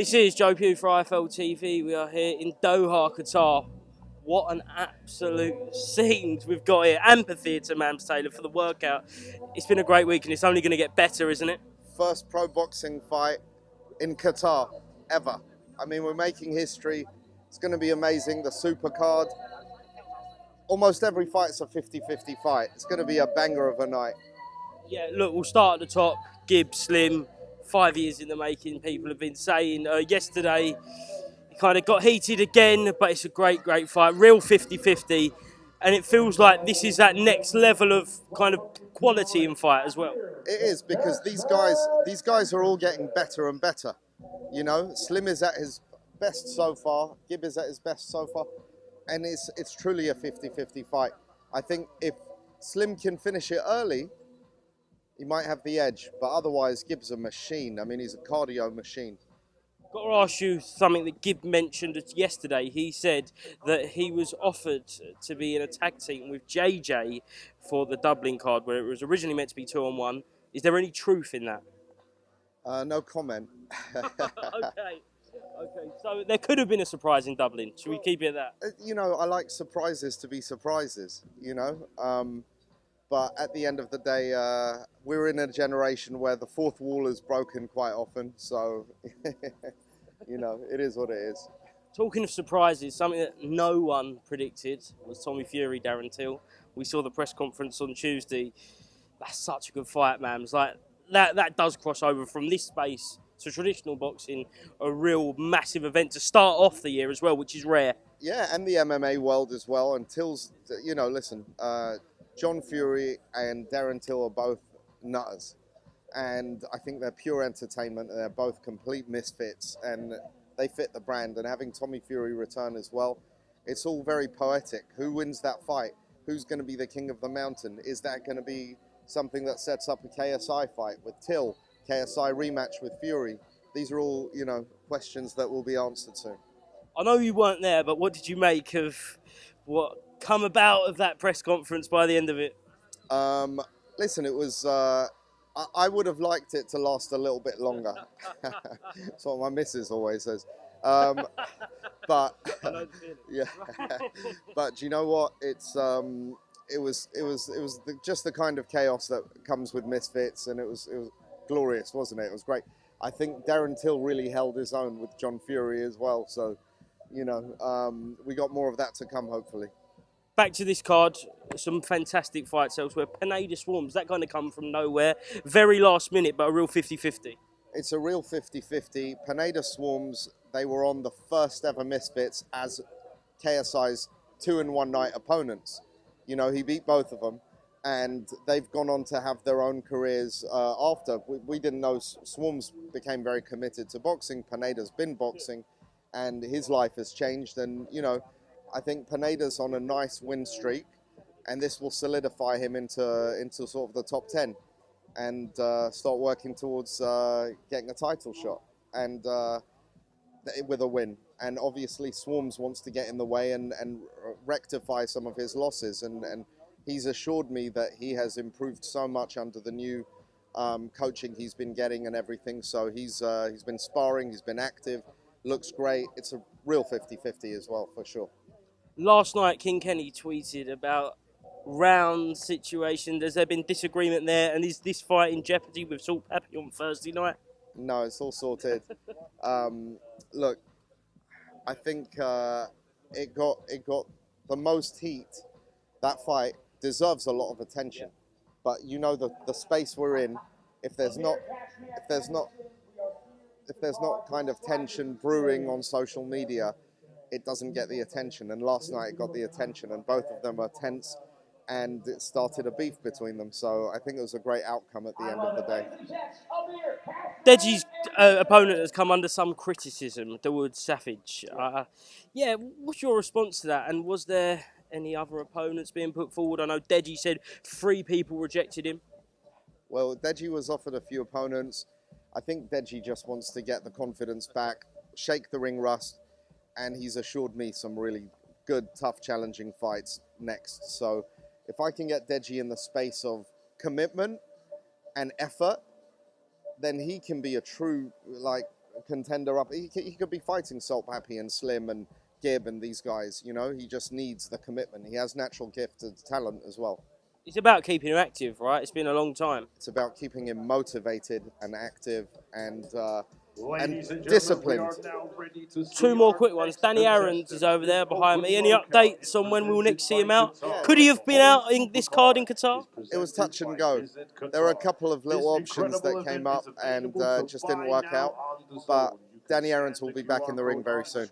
This is Joe Pugh for IFLTV. We are here in Doha, Qatar. What an absolute scene we've got here. Amphitheatre, Mams Taylor, for the workout. It's been a great week and it's only going to get better, isn't it? First pro boxing fight in Qatar ever. I mean, we're making history. It's going to be amazing. The super card. Almost every fight's a 50-50 fight. It's going to be a banger of a night. Yeah, look, we'll start at the top. GIB, Slim, 5 years in the making, people have been saying. Yesterday, it kind of got heated again, but it's a great fight. Real 50-50. And it feels like this is that next level of kind of quality in fight as well. It is, because these guys are all getting better and better. You know, Slim is at his best so far. GIB is at his best so far. And it's truly a 50-50 fight. I think if Slim can finish it early, he might have the edge. But otherwise, GIB's a machine. I mean, he's a cardio machine. Got to ask you something that GIB mentioned yesterday. He said that he was offered to be in a tag team with JJ for the Dublin card, where it was originally meant to be 2-on-1. Is there any truth in that? No comment. Okay, so there could have been a surprise in Dublin. Should we keep it at that? You know, I like surprises to be surprises, you know. But at the end of the day, we're in a generation where the fourth wall is broken quite often. So, you know, it is what it is. Talking of surprises, something that no one predicted was Tommy Fury, Darren Till. We saw the press conference on Tuesday. That's such a good fight, man. Like that does cross over from this space to traditional boxing, a real massive event to start off the year as well, which is rare. Yeah, and the MMA world as well. And Till's, you know, listen, John Fury and Darren Till are both nutters. And I think they're pure entertainment. And they're both complete misfits and they fit the brand. And having Tommy Fury return as well, it's all very poetic. Who wins that fight? Who's going to be the king of the mountain? Is that going to be something that sets up a KSI fight with Till? KSI rematch with Fury? These are all, you know, questions that will be answered soon. I know you weren't there, but what did you make of what come about of that press conference by the end of it? Listen, it was, I would have liked it to last a little bit longer. That's what my missus always says. But yeah, but do you know what? It was just the kind of chaos that comes with misfits, and it was glorious, wasn't it? It was great. I think Darren Till really held his own with John Fury as well. So, you know, we got more of that to come, hopefully. Back to this card, some fantastic fights elsewhere. Pineda Swarms, that kind of come from nowhere. Very last minute, but a real 50-50. It's a real 50-50. Pineda Swarms, they were on the first ever Misfits as KSI's 2-in-1 night opponents. You know, he beat both of them. And they've gone on to have their own careers after. We didn't know Swarms became very committed to boxing. Pineda's been boxing, and his life has changed. And, you know, I think Pineda's on a nice win streak, and this will solidify him into sort of the top 10 and start working towards getting a title shot and with a win. And obviously Swarms wants to get in the way and rectify some of his losses. And he's assured me that he has improved so much under the new coaching he's been getting and everything. So he's been sparring, he's been active, looks great. It's a real 50-50 as well, for sure. Last night, King Kenny tweeted about round situation. Has there been disagreement there? And is this fight in jeopardy with Salt Pappy on Thursday night? No, it's all sorted. Look, I think it got the most heat. That fight deserves a lot of attention, but you know the space we're in. If there's not kind of tension brewing on social media, it doesn't get the attention. And last night it got the attention, and both of them are tense, and it started a beef between them. So I think it was a great outcome at the end of the day. DEJI's opponent has come under some criticism, Dawood Savage. Yeah, what's your response to that? And was there any other opponents being put forward? I know DEJI said 3 people rejected him. Well, DEJI was offered a few opponents. I think DEJI just wants to get the confidence back, shake the ring rust, and he's assured me some really good, tough, challenging fights next. So if I can get DEJI in the space of commitment and effort, then he can be a true, like, contender up. He could be fighting Salt Pappy and Slim and GIB and these guys, you know. He just needs the commitment. He has natural gift and talent as well. It's about keeping him active, right? It's been a long time. It's about keeping him motivated and active and disciplined. Two more quick ones. Danny AARONS is over there behind me. Any updates on when we'll next see him out? Could he have been out in this card in Qatar? It was touch and go. There were a couple of little options that came up and just didn't work out. But Danny AARONS will be back in the ring very soon.